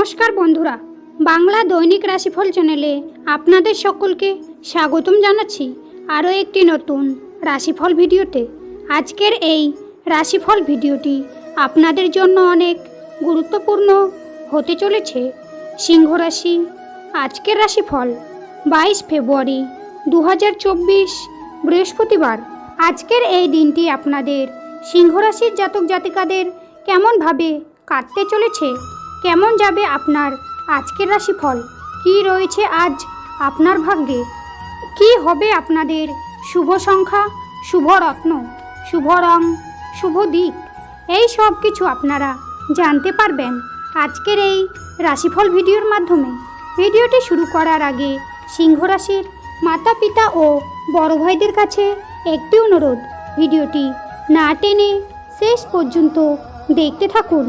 নমস্কার বন্ধুরা, বাংলা দৈনিক রাশিফল চ্যানেলে আপনাদের সকলকে স্বাগতম জানাচ্ছি আরও একটি নতুন রাশিফল ভিডিওতে। আজকের এই রাশিফল ভিডিওটি আপনাদের জন্য অনেক গুরুত্বপূর্ণ হতে চলেছে। সিংহ রাশি, আজকের রাশিফল 22 ফেব্রুয়ারি 2024 বৃহস্পতিবার। আজকের এই দিনটি আপনাদের সিংহ রাশির জাতক জাতিকাদের কেমনভাবে কাটতে চলেছে, কেমন যাবে আপনার আজকের রাশিফল, কি রয়েছে আজ আপনার ভাগ্যে, কি হবে আপনাদের শুভ সংখ্যা, শুভ রত্ন, শুভ রং, শুভ দিক, এই সব কিছু আপনারা জানতে পারবেন আজকের এই রাশিফল ভিডিওর মাধ্যমে। ভিডিওটি শুরু করার আগে সিংহ রাশির মাতা পিতা ও বড় ভাইদের কাছে একটি অনুরোধ, ভিডিওটি না টেনে শেষ পর্যন্ত দেখতে থাকুন।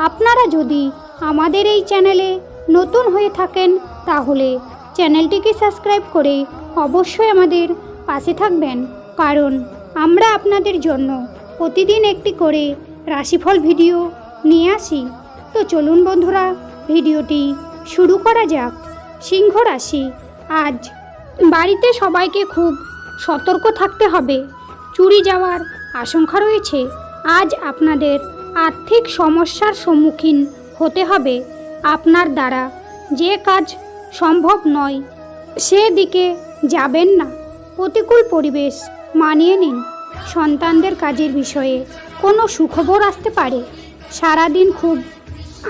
আপনারা যদি আমাদের এই চ্যানেলে নতুন হয়ে থাকেন তাহলে চ্যানেলটিকে সাবস্ক্রাইব করে অবশ্যই আমাদের পাশে থাকবেন, কারণ আমরা আপনাদের জন্য প্রতিদিন একটি করে রাশিফল ভিডিও নিয়ে আসি। তো চলুন বন্ধুরা, ভিডিওটি শুরু করা যাক। সিংহ রাশি, আজ বাড়িতে সবাইকে খুব সতর্ক থাকতে হবে, চুরি যাওয়ার আশঙ্কা রয়েছে। আজ আপনাদের আর্থিক সমস্যার সম্মুখীন হতে হবে। আপনার দ্বারা যে কাজ সম্ভব নয় সেদিকে যাবেন না। প্রতিকূল পরিবেশ মানিয়ে নিন। সন্তানদের কাজের বিষয়ে কোনো সুখবর আসতে পারে। সারাদিন খুব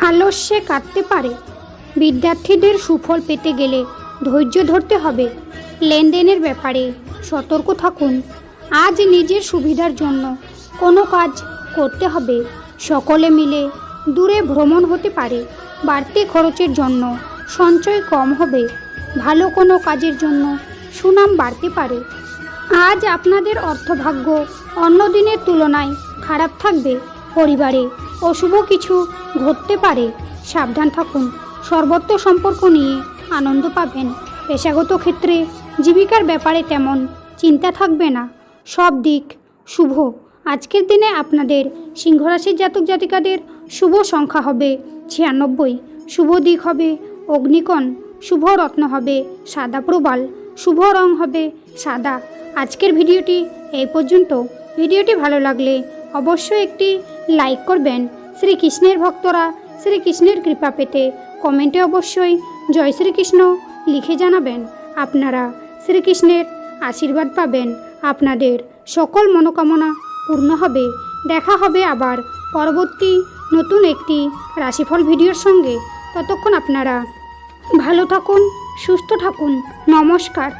আলস্যে কাটতে পারে। বিদ্যার্থীদের সুফল পেতে গেলে ধৈর্য ধরতে হবে। লেনদেনের ব্যাপারে সতর্ক থাকুন। আজ নিজের সুবিধার জন্য কোনো কাজ করতে হবে। সকলে মিলে দূরে ভ্রমণ হতে পারে। বাড়তি খরচের জন্য সঞ্চয় কম হবে। ভালো কোনো কাজের জন্য সুনাম বাড়তে পারে। আজ আপনাদের অর্থভাগ্য অন্য দিনের তুলনায় খারাপ থাকবে। পরিবারে অশুভ কিছু ঘটতে পারে, সাবধান থাকুন। সর্বত্র সম্পর্ক নিয়ে আনন্দ পাবেন। পেশাগত ক্ষেত্রে জীবিকার ব্যাপারে তেমন চিন্তা থাকবে না, সব দিক শুভ। আজকের দিনে আপনাদের সিংহ রাশির জাতক জাতিকাদের শুভ সংখ্যা হবে 96, শুভ দিক হবে অগ্নিকণ, শুভ রত্ন হবে সাদা প্রবাল, শুভ রং হবে সাদা। আজকের ভিডিওটি এই পর্যন্ত। ভিডিওটি ভালো লাগলে অবশ্যই একটি লাইক করবেন। শ্রীকৃষ্ণের ভক্তরা শ্রীকৃষ্ণের কৃপা পেতে কমেন্টে অবশ্যই জয় শ্রীকৃষ্ণ লিখে জানাবেন। আপনারা শ্রীকৃষ্ণের আশীর্বাদ পাবেন। আপনাদের সকল মনোকামনা পূর্ণ হবে। দেখা হবে আবার পরবর্তী নতুন একটি রাশিফল ভিডিওর সঙ্গে। ততক্ষণ আপনারা ভালো থাকুন, সুস্থ থাকুন। নমস্কার।